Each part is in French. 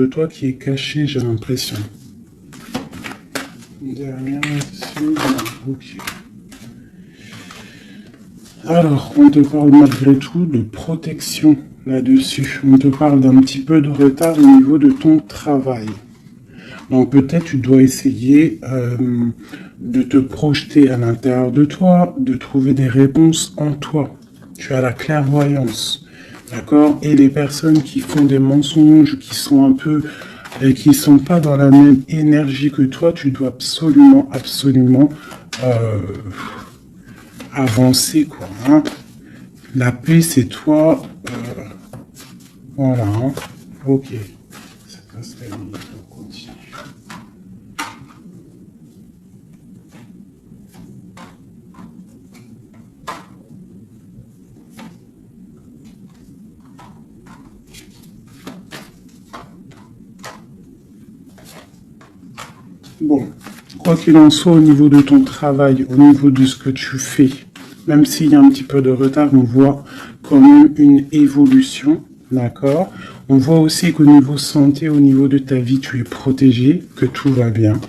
de toi qui est caché, j'ai l'impression. Derrière, dessus, ok. Alors, on te parle malgré tout de protection là-dessus. On te parle d'un petit peu de retard au niveau de ton travail. Donc peut-être tu dois essayer de te projeter à l'intérieur de toi, de trouver des réponses en toi. Tu as la clairvoyance, d'accord? Et les personnes qui font des mensonges, qui sont un peu, qui sont pas dans la même énergie que toi, tu dois absolument avancer, quoi. Hein. La paix, c'est toi. Voilà. Hein. Ok. Ça passe la limite. On continue. Bon, quoi qu'il en soit, au niveau de ton travail, au niveau de ce que tu fais, même s'il y a un petit peu de retard, on voit quand même une évolution, d'accord? On voit aussi qu'au niveau santé, au niveau de ta vie, tu es protégé, que tout va bien.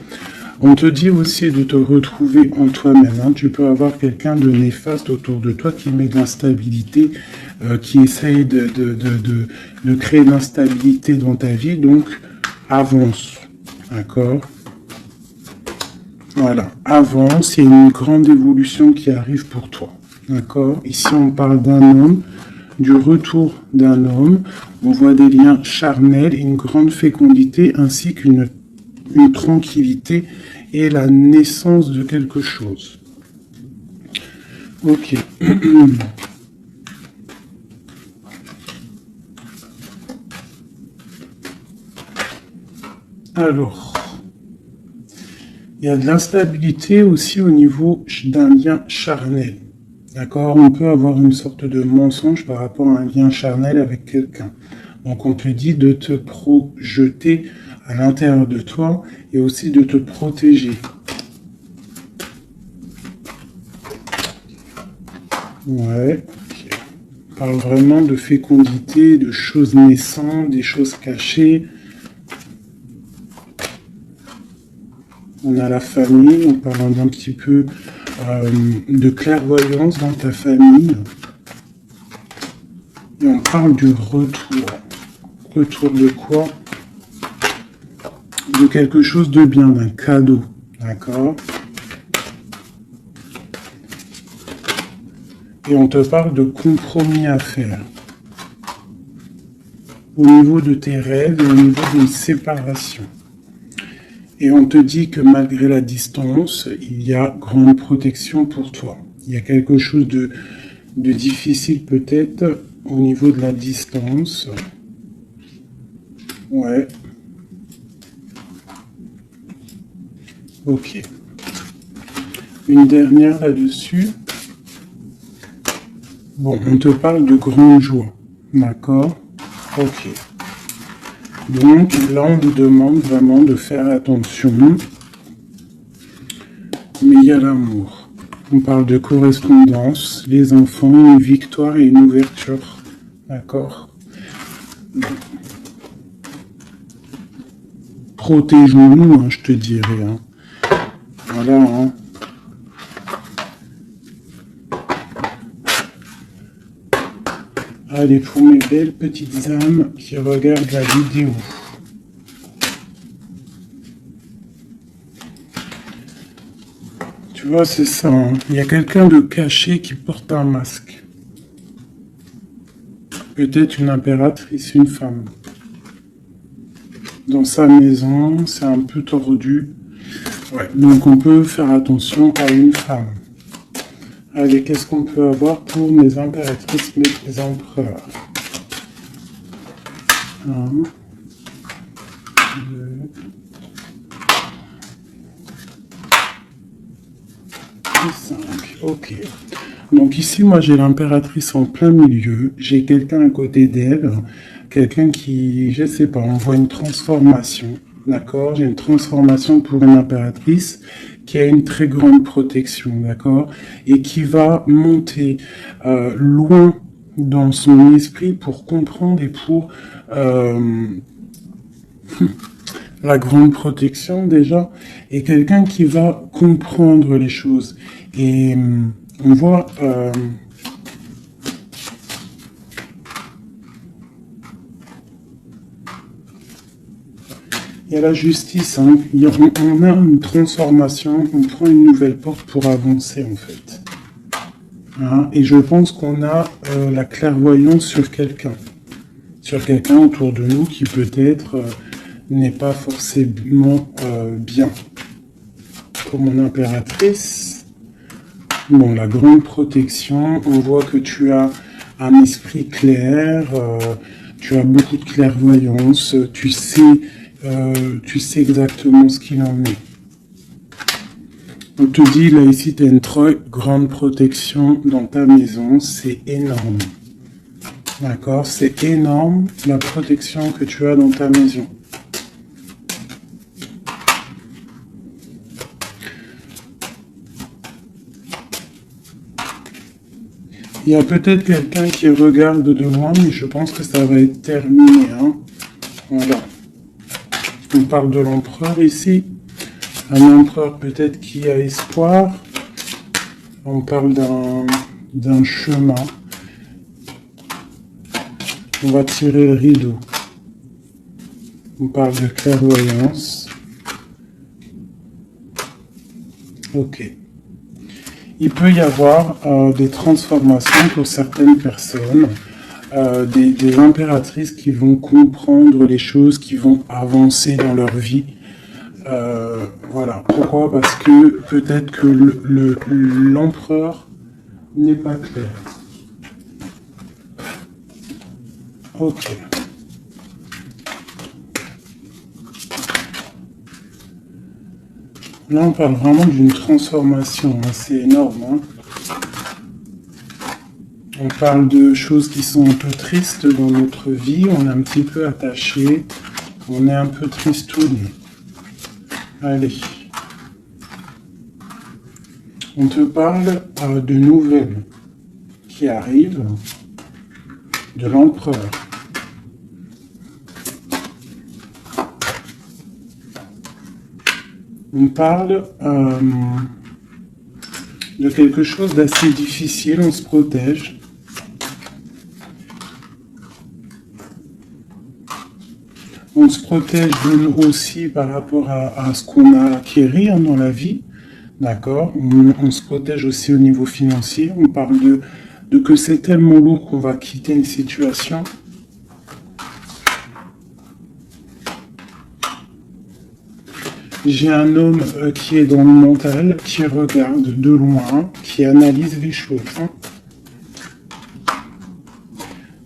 On te dit aussi de te retrouver en toi-même. Hein. Tu peux avoir quelqu'un de néfaste autour de toi qui met de l'instabilité, qui essaye de créer de l'instabilité dans ta vie, donc avance, d'accord? Voilà, avance, il y a une grande évolution qui arrive pour toi. D'accord? Ici, on parle d'un homme, du retour d'un homme. On voit des liens charnels, une grande fécondité ainsi qu'une tranquillité et la naissance de quelque chose. Ok. Alors. Il y a de l'instabilité aussi au niveau d'un lien charnel. D'accord? On peut avoir une sorte de mensonge par rapport à un lien charnel avec quelqu'un. Donc on te dit de te projeter à l'intérieur de toi et aussi de te protéger. Ouais. Okay. On parle vraiment de fécondité, de choses naissantes, des choses cachées. On a la famille, on parle d'un petit peu de clairvoyance dans ta famille. Et on parle du retour. Retour de quoi? De quelque chose de bien, d'un cadeau. D'accord? Et on te parle de compromis à faire. Au niveau de tes rêves et au niveau d'une séparation. Et on te dit que malgré la distance, il y a grande protection pour toi. Il y a quelque chose de difficile peut-être au niveau de la distance. Ouais. Ok. Une dernière là-dessus. Bon, on te parle de grande joie. D'accord? Ok. Donc là, on nous demande vraiment de faire attention. Mais il y a l'amour. On parle de correspondance, les enfants, une victoire et une ouverture. D'accord? Protégeons-nous, hein, je te dirais. Hein. Voilà. Hein. Allez, pour mes belles petites âmes qui regardent la vidéo. Tu vois, c'est ça. Hein. Il y a quelqu'un de caché qui porte un masque. Peut-être une impératrice, une femme. Dans sa maison, c'est un peu tordu. Ouais. Donc on peut faire attention à une femme. Allez, qu'est-ce qu'on peut avoir pour mes impératrices, mes empereurs? 1, 2, 5. Ok. Donc ici, moi, j'ai l'impératrice en plein milieu. J'ai quelqu'un à côté d'elle. Quelqu'un qui, je sais pas, on voit une transformation. D'accord? J'ai une transformation pour une impératrice qui a une très grande protection, d'accord? Et qui va monter loin dans son esprit pour comprendre et pour la grande protection déjà, est quelqu'un qui va comprendre les choses. Et on voit... il y a la justice, hein. On a une transformation, on prend une nouvelle porte pour avancer en fait. Hein, et je pense qu'on a la clairvoyance sur quelqu'un autour de nous qui peut-être n'est pas forcément bien. Pour mon impératrice, bon, la grande protection, on voit que tu as un esprit clair, tu as beaucoup de clairvoyance, tu sais exactement ce qu'il en est. On te dit, là, ici, tu as une très grande protection dans ta maison. C'est énorme. D'accord? C'est énorme, la protection que tu as dans ta maison. Il y a peut-être quelqu'un qui regarde de loin, mais je pense que ça va être terminé. Hein? Voilà. On parle de l'empereur ici. Un empereur peut-être qui a espoir. On parle d'un chemin. On va tirer le rideau. On parle de clairvoyance. Ok. Il peut y avoir des transformations pour certaines personnes. Des impératrices qui vont comprendre les choses, qui vont avancer dans leur vie. Voilà. Pourquoi? Parce que peut-être que l'empereur n'est pas clair. Ok. Là, on parle vraiment d'une transformation. Hein. C'est énorme. Hein. On parle de choses qui sont un peu tristes dans notre vie. On est un petit peu attaché. On est un peu tristouné. Allez. On te parle de nouvelles qui arrivent de l'empereur. On parle de quelque chose d'assez difficile. On se protège. On se protège aussi par rapport à ce qu'on a acquis dans la vie. D'accord? On se protège aussi au niveau financier. On parle de que c'est tellement lourd qu'on va quitter une situation. J'ai un homme qui est dans le mental, qui regarde de loin, qui analyse les choses. Hein.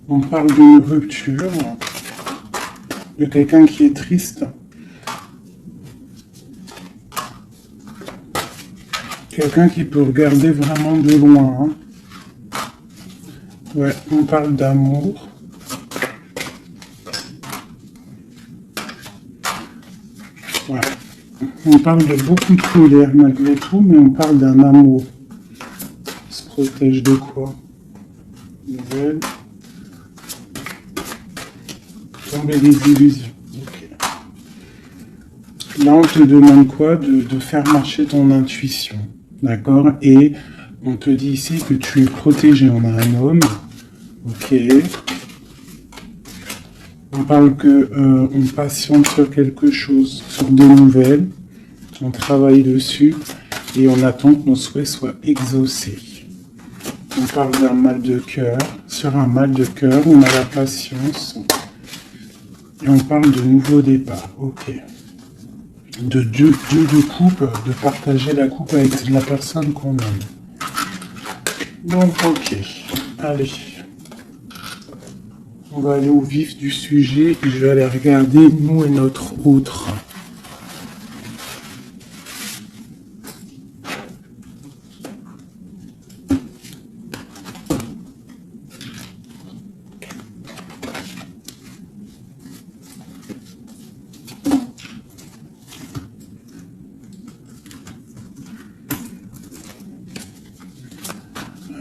On parle d'une rupture, de quelqu'un qui est triste. Quelqu'un qui peut regarder vraiment de loin. Hein. Ouais, on parle d'amour. Ouais. On parle de beaucoup de colère malgré tout, mais on parle d'un amour. On se protège de quoi? Nouvelle. Tomber des illusions. Okay. Là, on te demande quoi? De faire marcher ton intuition. D'accord? Et on te dit ici que tu es protégé. On a un homme. Ok. On parle que on patiente sur quelque chose, sur des nouvelles. On travaille dessus et on attend que nos souhaits soient exaucés. On parle d'un mal de cœur. Sur un mal de cœur, on a la patience. Et on parle de nouveau départ. Ok. De Dieu de coupe, de partager la coupe avec la personne qu'on aime. Donc, ok. Allez. On va aller au vif du sujet et je vais aller regarder nous et notre autre.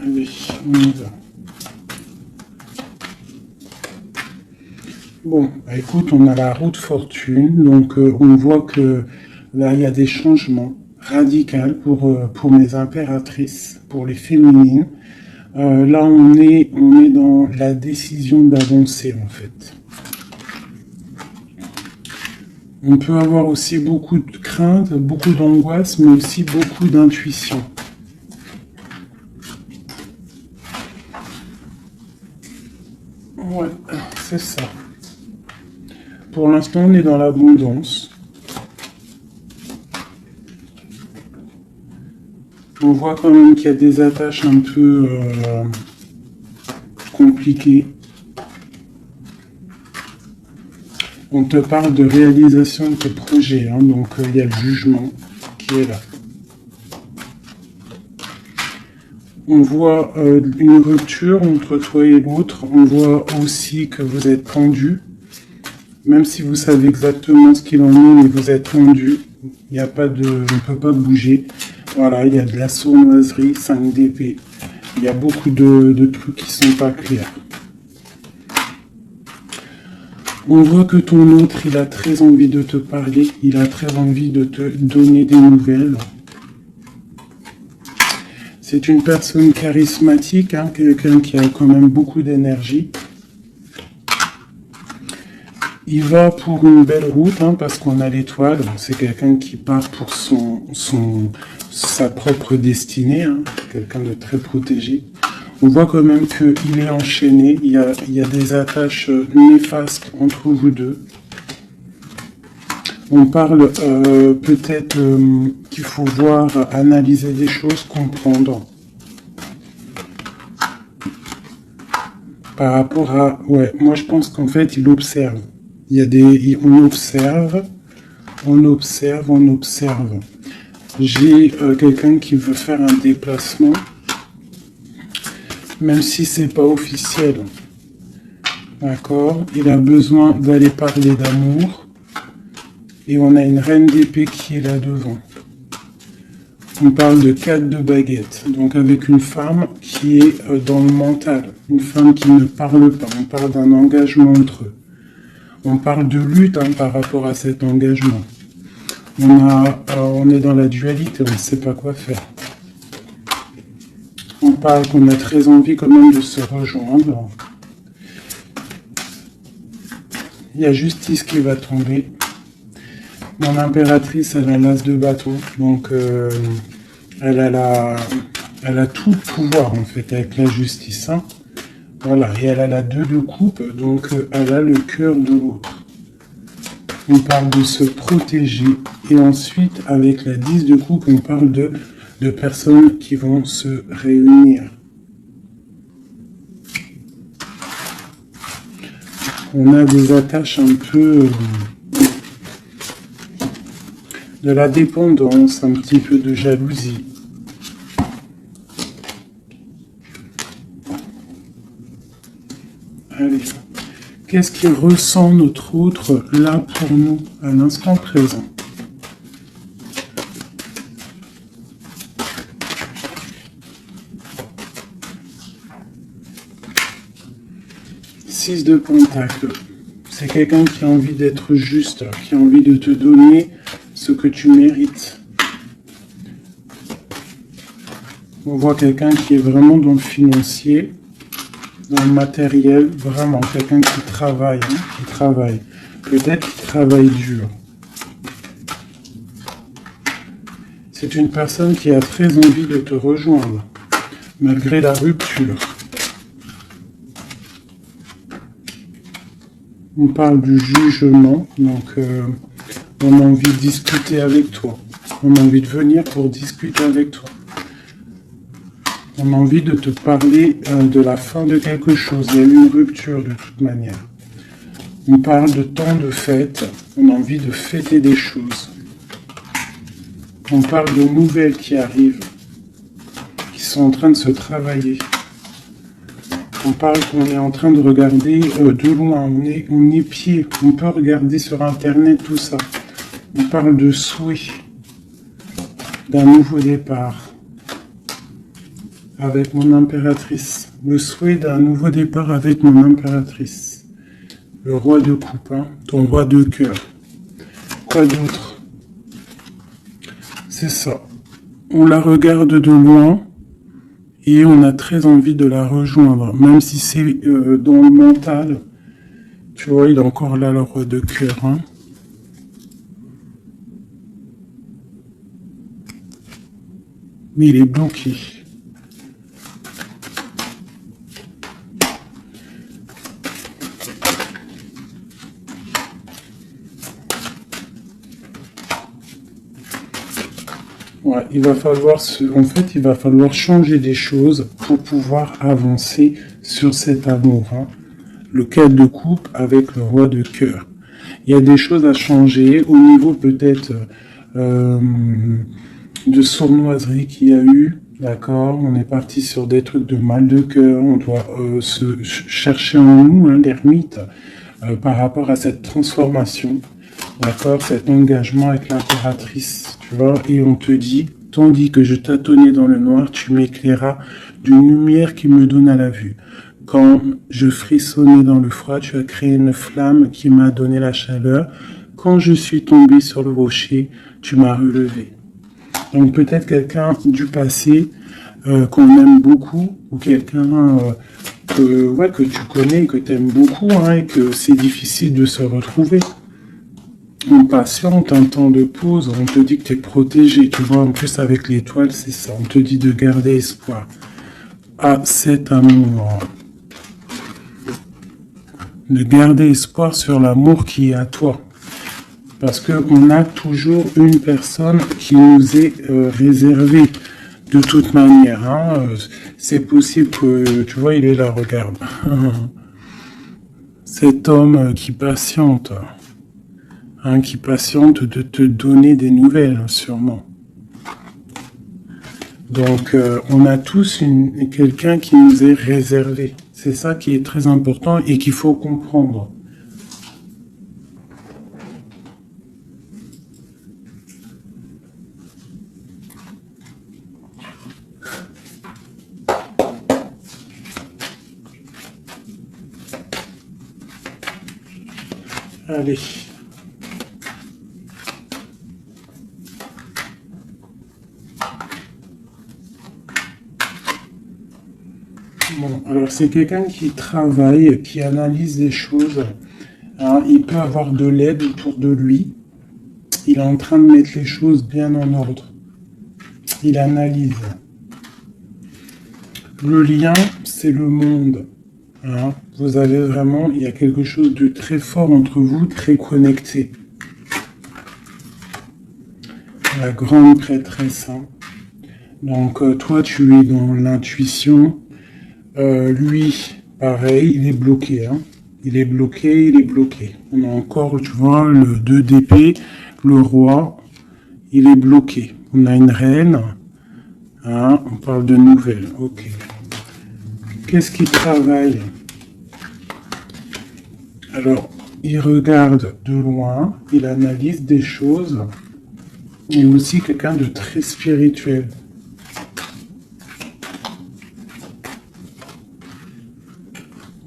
Allez, on y va. Bon, bah, écoute, on a la roue de fortune, donc on voit que là, il y a des changements radicaux pour les impératrices, pour les féminines. Là, on est dans la décision d'avancer, en fait. On peut avoir aussi beaucoup de crainte, beaucoup d'angoisse, mais aussi beaucoup d'intuition. Ouais, c'est ça. Pour l'instant, on est dans l'abondance. On voit quand même qu'il y a des attaches un peu compliquées. On te parle de réalisation de tes projets, hein, donc il y a le jugement qui est là. On voit une rupture entre toi et l'autre. On voit aussi que vous êtes tendu. Même si vous savez exactement ce qu'il en est, mais vous êtes tendu. Il n'y a pas de... On ne peut pas bouger. Voilà, il y a de la sournoiserie, 5 d'épée. Il y a beaucoup de trucs qui sont pas clairs. On voit que ton autre, il a très envie de te parler. Il a très envie de te donner des nouvelles. C'est une personne charismatique, hein, quelqu'un qui a quand même beaucoup d'énergie. Il va pour une belle route, hein, parce qu'on a l'étoile. C'est quelqu'un qui part pour sa propre destinée, hein, quelqu'un de très protégé. On voit quand même qu'il est enchaîné. Il y a des attaches néfastes entre vous deux. On parle peut-être qu'il faut voir, analyser des choses, comprendre. Par rapport à... Ouais, moi je pense qu'en fait, il observe. Il y a des... On observe. J'ai quelqu'un qui veut faire un déplacement, même si c'est pas officiel. D'accord? Il a besoin d'aller parler d'amour. Et on a une reine d'épée qui est là devant. On parle de 4 de baguettes. Donc avec une femme qui est dans le mental. Une femme qui ne parle pas. On parle d'un engagement entre eux. On parle de lutte, hein, par rapport à cet engagement. On est dans la dualité, on ne sait pas quoi faire. On parle qu'on a très envie quand même de se rejoindre. Il y a justice qui va tomber. Mon impératrice, elle a l'as de bâton, donc elle a tout le pouvoir en fait avec la justice. Hein. Voilà, et elle a la 2 de coupe, donc elle a le cœur de l'autre. On parle de se protéger, et ensuite avec la 10 de coupe, on parle de personnes qui vont se réunir. On a des attaches un peu... de la dépendance, un petit peu de jalousie. Allez, qu'est-ce qu'il ressent notre autre là pour nous, à l'instant présent? Six de Pentacle. C'est quelqu'un qui a envie d'être juste, qui a envie de te donner ce que tu mérites. On voit quelqu'un qui est vraiment dans le financier, dans le matériel, vraiment quelqu'un qui travaille, hein, qui travaille. Peut-être qu'il travaille dur. C'est une personne qui a très envie de te rejoindre, malgré la rupture. On parle du jugement, donc on a envie de discuter avec toi. On a envie de venir pour discuter avec toi. On a envie de te parler de la fin de quelque chose. Il y a eu une rupture de toute manière. On parle de temps de fête. On a envie de fêter des choses. On parle de nouvelles qui arrivent, qui sont en train de se travailler. On parle qu'on est en train de regarder de loin. On est pied. On peut regarder sur Internet tout ça. On parle de souhait, d'un nouveau départ. Avec mon impératrice. Le souhait d'un nouveau départ avec mon impératrice. Le roi de coupe, hein, ton roi de cœur. Quoi d'autre? C'est ça. On la regarde de loin et on a très envie de la rejoindre, même si c'est dans le mental. Tu vois, il est encore là, le roi de cœur. Hein. Mais il est bloqué. Ouais, il va falloir il va falloir changer des choses pour pouvoir avancer sur cet amour. Hein. Le 4 de coupe avec le roi de cœur. Il y a des choses à changer au niveau peut-être de sournoiserie qu'il y a eu. D'accord, on est parti sur des trucs de mal de cœur. On doit se chercher en nous, hein, l'ermite, par rapport à cette transformation. D'accord, cet engagement avec l'impératrice, tu vois, et on te dit, tandis que je tâtonnais dans le noir, tu m'éclairas d'une lumière qui me donne à la vue. Quand je frissonnais dans le froid, tu as créé une flamme qui m'a donné la chaleur. Quand je suis tombé sur le rocher, tu m'as relevé. Donc peut-être quelqu'un du passé qu'on aime beaucoup, ou quelqu'un que tu connais, que tu aimes beaucoup, hein, et que c'est difficile de se retrouver. On patiente un temps de pause, on te dit que tu es protégé, tu vois, en plus avec l'étoile, c'est ça, on te dit de garder espoir à cet amour. De garder espoir sur l'amour qui est à toi. Parce qu'on a toujours une personne qui nous est réservée. De toute manière, hein, c'est possible que, tu vois, il est là, regarde. Cet homme qui patiente. Hein, qui patiente de te donner des nouvelles, sûrement. Donc, on a tous quelqu'un qui nous est réservé. C'est ça qui est très important et qu'il faut comprendre. Allez. Bon, alors c'est quelqu'un qui travaille, qui analyse des choses. Hein, il peut avoir de l'aide autour de lui. Il est en train de mettre les choses bien en ordre. Il analyse. Le lien, c'est le monde. Hein, vous avez vraiment, il y a quelque chose de très fort entre vous, très connecté. La grande prêtresse. Hein. Donc toi, tu es dans l'intuition. Lui, pareil, il est bloqué. Hein. Il est bloqué, il est bloqué. On a encore, tu vois, le 2 d'épée, le roi, il est bloqué. On a une reine. Hein, on parle de nouvelles. Ok. Qu'est-ce qu'il travaille? Alors, il regarde de loin, il analyse des choses. Il est aussi quelqu'un de très spirituel.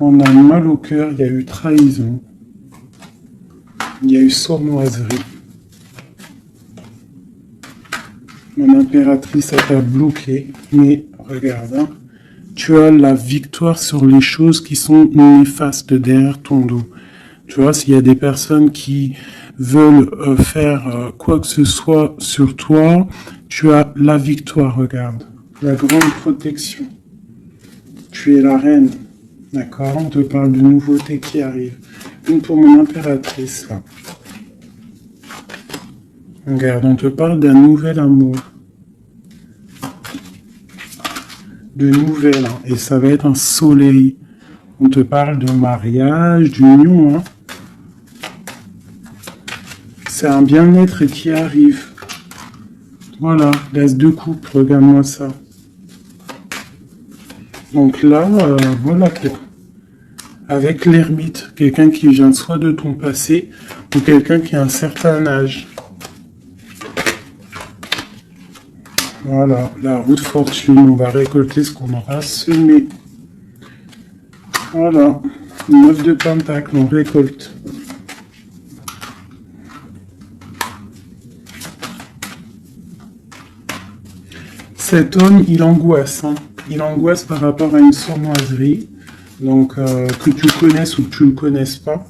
On a mal au cœur, il y a eu trahison, il y a eu sournoiserie. Mon impératrice a été bloquée, mais regarde, hein, tu as la victoire sur les choses qui sont néfastes derrière ton dos. Tu vois, s'il y a des personnes qui veulent faire quoi que ce soit sur toi, tu as la victoire, regarde, la grande protection. Tu es la reine. D'accord, on te parle de nouveautés qui arrivent. Une pour mon impératrice, là. Regarde, on te parle d'un nouvel amour. De nouvelles, hein, et ça va être un soleil. On te parle de mariage, d'union. Hein. C'est un bien-être qui arrive. Voilà, l'as de coupe, regarde-moi ça. Donc là, voilà, avec l'ermite, quelqu'un qui vient soit de ton passé, ou quelqu'un qui a un certain âge. Voilà, la roue de fortune, on va récolter ce qu'on aura semé. Voilà. 9 de pentacle, on récolte. Cet homme, il angoisse. Hein. Il angoisse par rapport à une sournoiserie. Donc, que tu connaisses ou que tu ne connaisses pas.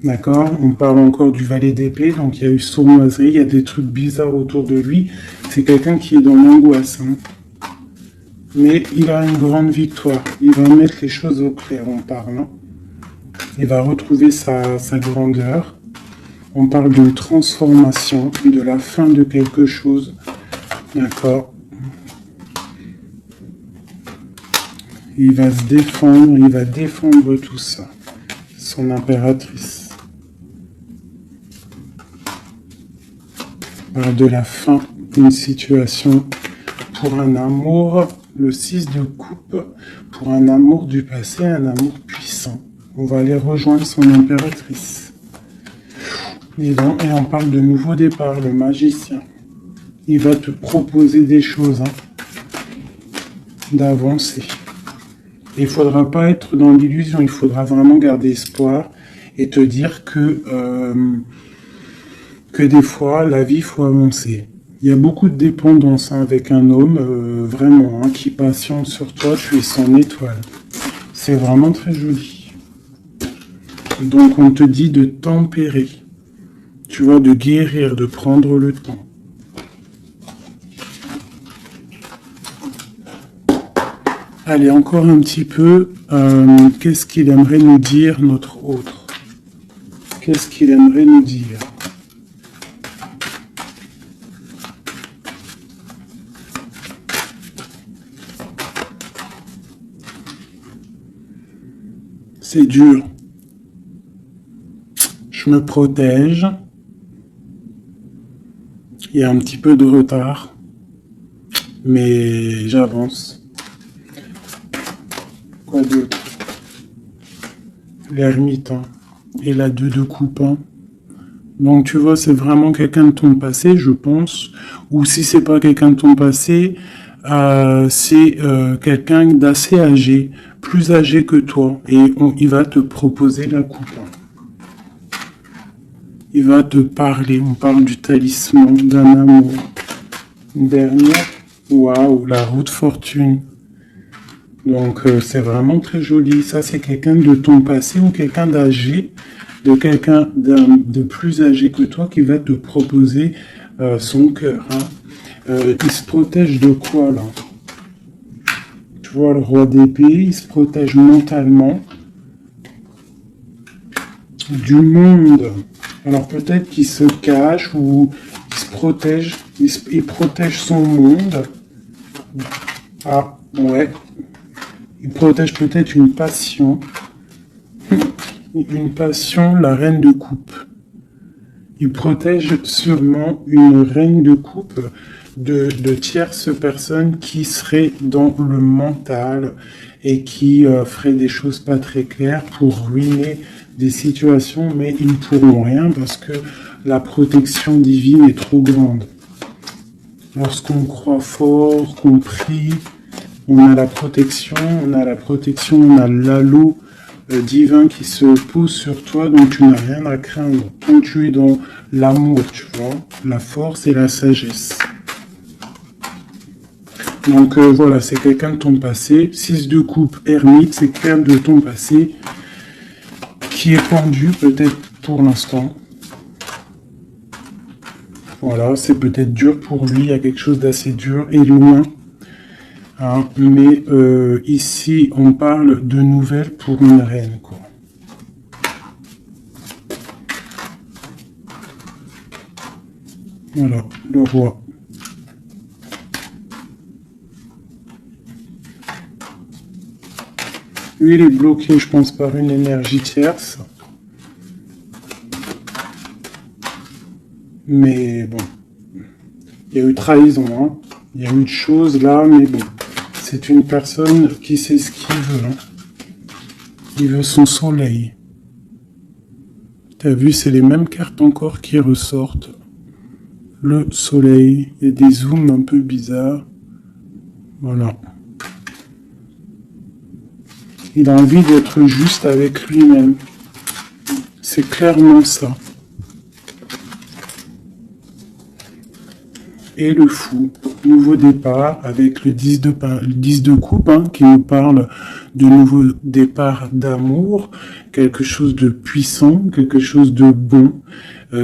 D'accord? On parle encore du valet d'épée. Donc, il y a eu sournoiserie. Il y a des trucs bizarres autour de lui. C'est quelqu'un qui est dans l'angoisse. Hein. Mais il a une grande victoire. Il va mettre les choses au clair en parlant. Il va retrouver sa grandeur. On parle de transformation, de la fin de quelque chose. D'accord? Il va se défendre, il va défendre tout ça. Son impératrice. On parle de la fin d'une situation pour un amour. Le 6 de coupe, pour un amour du passé, un amour puissant. On va aller rejoindre son impératrice. Et on parle de nouveau départ, le magicien. Il va te proposer des choses, d'avancer. Il ne faudra pas être dans l'illusion, il faudra vraiment garder espoir et te dire que des fois, la vie, il faut avancer. Il y a beaucoup de dépendance avec un homme, vraiment, qui patiente sur toi, tu es son étoile. C'est vraiment très joli. Donc on te dit de tempérer, tu vois, de guérir, de prendre le temps. Allez, encore un petit peu, qu'est-ce qu'il aimerait nous dire, notre autre? Qu'est-ce qu'il aimerait nous dire? C'est dur. Je me protège. Il y a un petit peu de retard, mais j'avance. Quoi d'autre? L'ermite, et la 2 de coupe. Donc tu vois, c'est vraiment quelqu'un de ton passé, je pense. Ou si c'est pas quelqu'un de ton passé, c'est quelqu'un d'assez âgé, plus âgé que toi, et il va te proposer la coupe. Il va te parler, on parle du talisman, d'un amour. Une dernière, waouh, la roue de fortune. Donc c'est vraiment très joli. Ça, c'est quelqu'un de ton passé ou quelqu'un d'âgé, de quelqu'un de plus âgé que toi qui va te proposer son cœur. Il se protège de quoi là? Tu vois, le roi d'épée, il se protège mentalement du monde. Alors peut-être qu'il se cache ou il se protège, il protège son monde. Ah, ouais. Il protège peut-être une passion. Une passion, la reine de coupe. Il protège sûrement une reine de coupe de tierces personnes qui seraient dans le mental et qui feraient des choses pas très claires pour ruiner des situations, mais ils ne pourront rien parce que la protection divine est trop grande. Lorsqu'on croit fort, qu'on prie, on a la protection, on a l'halo divin qui se pose sur toi, donc tu n'as rien à craindre. Quand tu es dans l'amour, tu vois, la force et la sagesse. Donc voilà, c'est quelqu'un de ton passé. 6 de coupe, ermite, c'est quelqu'un de ton passé qui est pendu peut-être pour l'instant. Voilà, c'est peut-être dur pour lui, il y a quelque chose d'assez dur et loin. Mais ici, on parle de nouvelles pour une reine, quoi. Voilà, le roi. Lui, il est bloqué, je pense, par une énergie tierce. Mais bon, il y a eu trahison, Il y a eu de choses là, mais bon. C'est une personne qui sait ce qu'il veut. Il veut son soleil. T'as vu, c'est les mêmes cartes encore qui ressortent. Le soleil, il y a des zooms un peu bizarres. Voilà. Il a envie d'être juste avec lui-même. C'est clairement ça. Et le fou, nouveau départ avec le 10 de coupe hein, qui nous parle de nouveau départ d'amour, quelque chose de puissant, quelque chose de bon,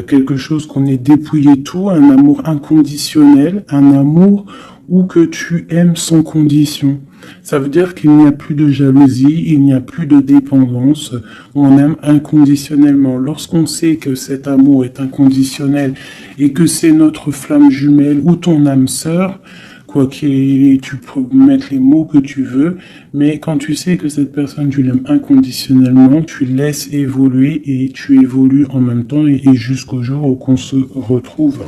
quelque chose qu'on ait dépouillé tout, un amour inconditionnel, un amour où que tu aimes sans condition. Ça veut dire qu'il n'y a plus de jalousie, il n'y a plus de dépendance, on aime inconditionnellement. Lorsqu'on sait que cet amour est inconditionnel et que c'est notre flamme jumelle ou ton âme sœur, quoi qu'il, tu peux mettre les mots que tu veux, mais quand tu sais que cette personne, tu l'aimes inconditionnellement, tu laisses évoluer et tu évolues en même temps et jusqu'au jour où on se retrouve,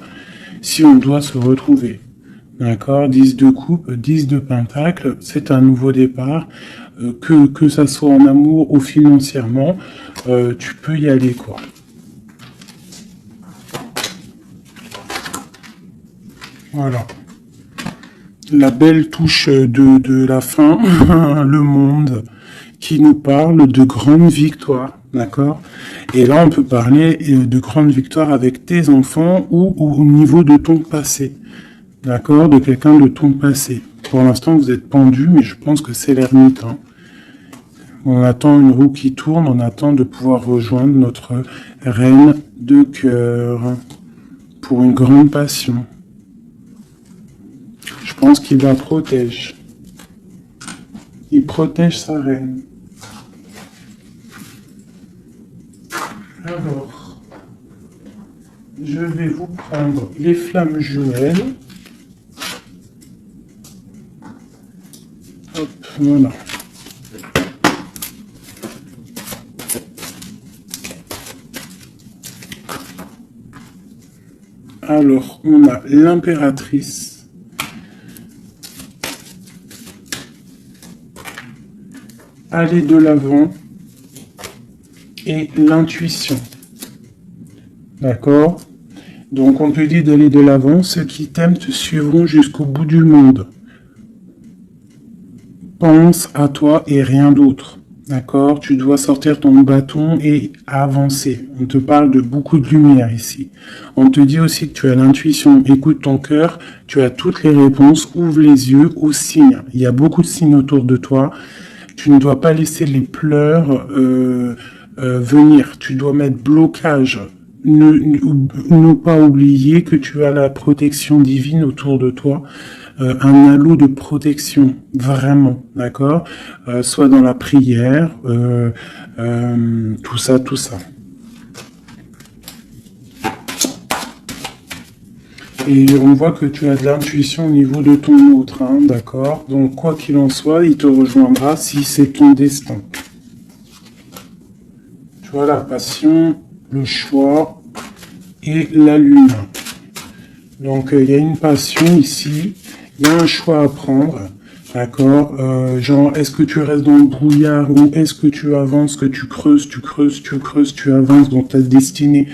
si on doit se retrouver. D'accord, 10 de coupe, 10 de pentacle, c'est un nouveau départ, que ça soit en amour ou financièrement, tu peux y aller, quoi. Voilà. La belle touche de la fin, le monde, qui nous parle de grandes victoires, d'accord? Et là, on peut parler de grandes victoires avec tes enfants ou au niveau de ton passé. D'accord, de quelqu'un de ton passé. Pour l'instant, vous êtes pendu, mais je pense que c'est l'ermite. Hein. On attend une roue qui tourne, on attend de pouvoir rejoindre notre reine de cœur pour une grande passion. Je pense qu'il la protège. Il protège sa reine. Alors, je vais vous prendre les flammes jumelles. Hop, voilà. Alors, on a l'impératrice. Aller de l'avant. Et l'intuition. D'accord? Donc, on te dit d'aller de l'avant. Ceux qui t'aiment te suivront jusqu'au bout du monde. Pense à toi et rien d'autre. D'accord? Tu dois sortir ton bâton et avancer. On te parle de beaucoup de lumière ici. On te dit aussi que tu as l'intuition. Écoute ton cœur. Tu as toutes les réponses. Ouvre les yeux aux signes. Il y a beaucoup de signes autour de toi. Tu ne dois pas laisser les pleurs venir. Tu dois mettre blocage. Ne pas oublier que tu as la protection divine autour de toi. Un halo de protection, vraiment, d'accord, soit dans la prière, tout ça. Et on voit que tu as de l'intuition au niveau de ton autre, hein, d'accord. Donc quoi qu'il en soit, il te rejoindra si c'est ton destin. Tu vois la passion, le choix et la lune. Donc il y a une passion ici. Il y a un choix à prendre, d'accord, genre, est-ce que tu restes dans le brouillard ou est-ce que tu avances, que tu creuses, tu avances dans ta destinée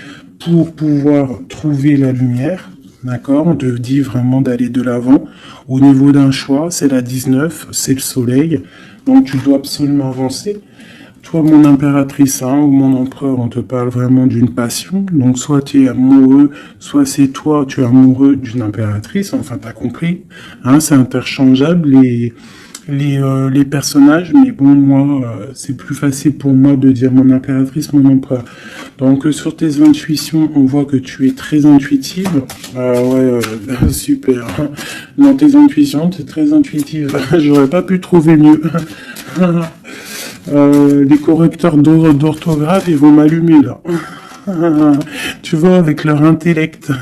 pour pouvoir trouver la lumière, d'accord, on te dit vraiment d'aller de l'avant. Au niveau d'un choix, c'est la 19, c'est le soleil, donc tu dois absolument avancer. Toi, mon impératrice, hein, ou mon empereur, on te parle vraiment d'une passion. Donc, soit tu es amoureux, soit c'est toi, tu es amoureux d'une impératrice. Enfin, t'as compris. Hein, c'est interchangeable, les personnages. Mais bon, moi, c'est plus facile pour moi de dire mon impératrice, mon empereur. Donc, sur tes intuitions, on voit que tu es très intuitive. Ouais, super. Dans tes intuitions, tu es très intuitive. J'aurais pas pu trouver mieux. Les correcteurs d'orthographe, ils vont m'allumer là. Tu vois, avec leur intellect,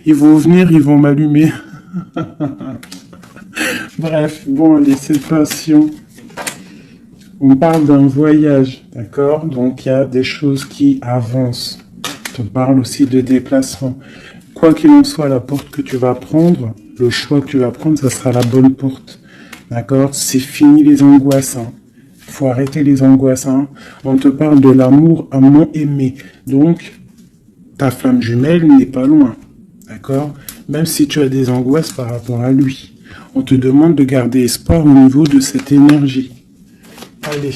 ils vont venir, ils vont m'allumer. Bref, bon, allez, c'est passion. On parle d'un voyage, d'accord? Donc, il y a des choses qui avancent. On te parle aussi de déplacement. Quoi qu'il en soit, la porte que tu vas prendre, le choix que tu vas prendre, ça sera la bonne porte. D'accord? C'est fini les angoisses, hein. Faut arrêter les angoisses, hein. On te parle de l'amour aimé. Donc, ta flamme jumelle n'est pas loin. D'accord? Même si tu as des angoisses par rapport à lui. On te demande de garder espoir au niveau de cette énergie. Allez.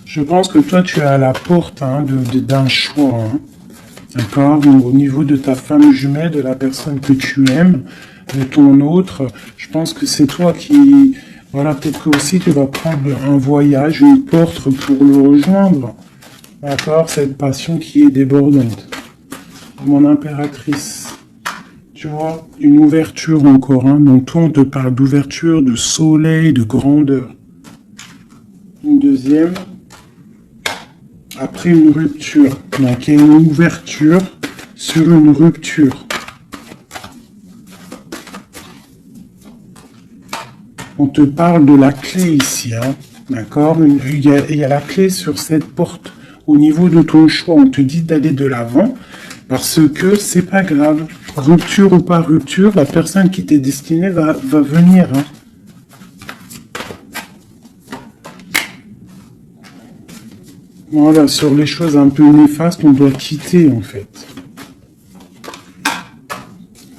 Je pense que toi, tu es à la porte hein, d'un choix. Hein. D'accord? Au niveau de ta femme jumelle, de la personne que tu aimes, de ton autre, je pense que c'est toi qui... Voilà, peut-être que aussi tu vas prendre un voyage, une porte pour le rejoindre. D'accord? Cette passion qui est débordante. Mon impératrice. Tu vois, une ouverture encore. Hein. Donc toi, on te parle d'ouverture, de soleil, de grandeur. Une deuxième. Après une rupture. Donc il y a une ouverture sur une rupture. On te parle de la clé ici, hein, d'accord? Il y a la clé sur cette porte. Au niveau de ton choix, on te dit d'aller de l'avant parce que c'est pas grave. Rupture ou pas rupture, la personne qui t'est destinée va venir. Hein. Voilà, sur les choses un peu néfastes, on doit quitter en fait.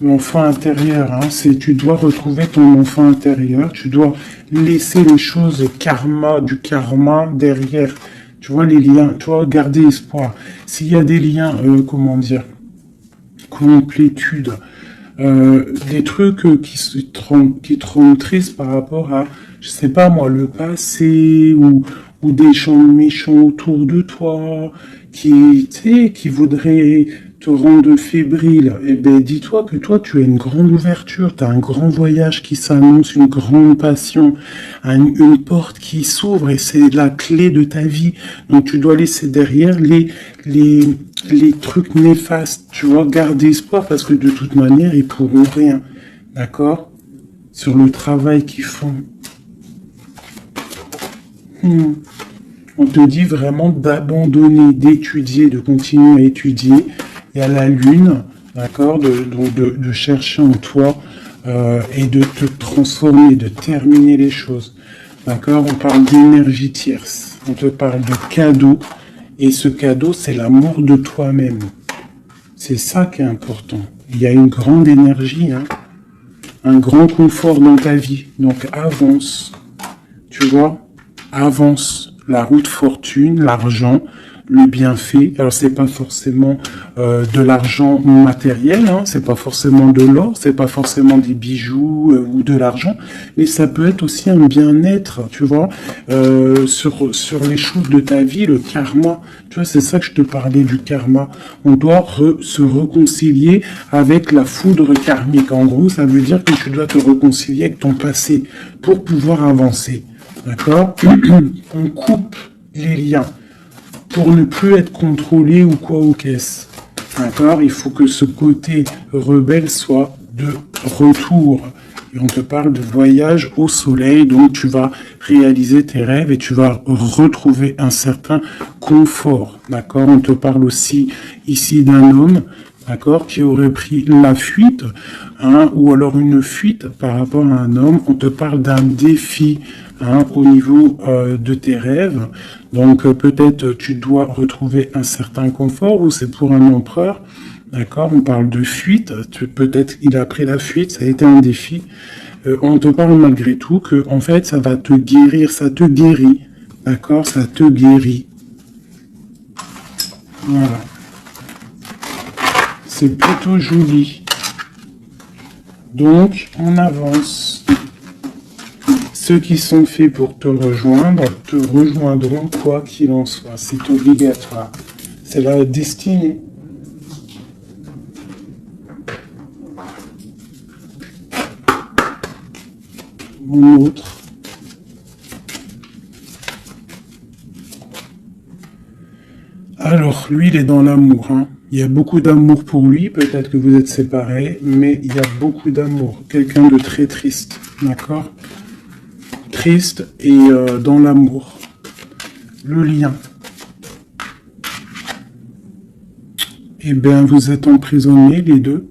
L'enfant intérieur, hein, tu dois retrouver ton enfant intérieur, tu dois laisser les choses du karma derrière. Tu vois les liens, tu vois, garder espoir. S'il y a des liens, comment dire, complétude, des trucs qui te rendent triste par rapport à, je sais pas moi, le passé ou des gens méchants autour de toi qui voudraient te rendre fébrile. Eh ben, dis-toi que toi, tu as une grande ouverture, tu as un grand voyage qui s'annonce, une grande passion, une porte qui s'ouvre et c'est la clé de ta vie. Donc, tu dois laisser derrière les trucs néfastes. Tu vois, garder espoir parce que de toute manière, ils pourront rien. D'accord? Sur le travail qu'ils font. On te dit vraiment d'abandonner, d'étudier, de continuer à étudier. Et à la lune, d'accord, de chercher en toi et de te transformer, de terminer les choses. D'accord? On parle d'énergie tierce. On te parle de cadeau. Et ce cadeau, c'est l'amour de toi-même. C'est ça qui est important. Il y a une grande énergie, hein, un grand confort dans ta vie. Donc avance. Tu vois? Avance. La route fortune, l'argent, le bienfait. Alors c'est pas forcément de l'argent matériel, hein, c'est pas forcément de l'or, c'est pas forcément des bijoux ou de l'argent, mais ça peut être aussi un bien-être, tu vois, sur les choses de ta vie, le karma. Tu vois, c'est ça que je te parlais du karma. On doit se réconcilier avec la foudre karmique. En gros, ça veut dire que tu dois te réconcilier avec ton passé pour pouvoir avancer. D'accord? On coupe les liens pour ne plus être contrôlé ou quoi ou qu'est-ce. D'accord? Il faut que ce côté rebelle soit de retour. Et on te parle de voyage au soleil, donc tu vas réaliser tes rêves et tu vas retrouver un certain confort. D'accord? On te parle aussi ici d'un homme, d'accord, qui aurait pris la fuite, hein, ou alors une fuite par rapport à un homme. On te parle d'un défi, hein, au niveau de tes rêves. Donc peut-être tu dois retrouver un certain confort ou c'est pour un empereur. D'accord, on parle de fuite. Peut-être il a pris la fuite, ça a été un défi. On te parle malgré tout que en fait ça va te guérir, ça te guérit. D'accord, ça te guérit. Voilà. C'est plutôt joli. Donc on avance. Ceux qui sont faits pour te rejoindront quoi qu'il en soit. C'est obligatoire. C'est la destinée. Mon autre. Alors, lui, il est dans l'amour. Hein. Il y a beaucoup d'amour pour lui. Peut-être que vous êtes séparés, mais il y a beaucoup d'amour. Quelqu'un de très triste. D'accord ? Triste et dans l'amour. Le lien. Eh bien, vous êtes emprisonnés, les deux.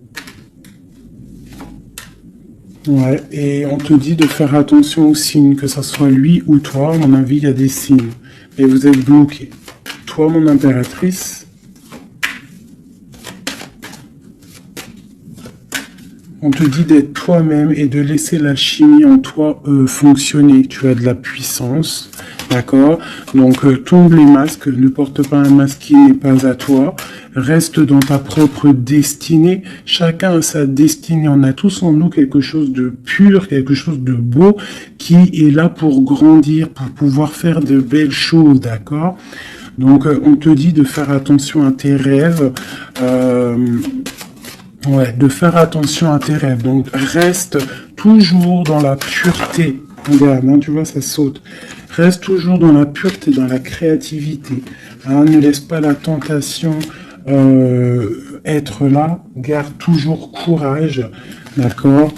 Ouais, et on te dit de faire attention aux signes, que ce soit lui ou toi. À mon avis, il y a des signes. Mais vous êtes bloqués. Toi, mon impératrice. On te dit d'être toi-même et de laisser l'alchimie en toi fonctionner. Tu as de la puissance, d'accord? Donc, tombe les masques, ne porte pas un masque qui n'est pas à toi. Reste dans ta propre destinée. Chacun a sa destinée. On a tous en nous quelque chose de pur, quelque chose de beau qui est là pour grandir, pour pouvoir faire de belles choses, d'accord? Donc, on te dit de faire attention à tes rêves. Ouais, de faire attention à tes rêves. Donc, reste toujours dans la pureté. Regarde, hein, tu vois, ça saute. Reste toujours dans la pureté, dans la créativité. Hein, ne laisse pas la tentation être là. Garde toujours courage. D'accord?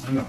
Voilà.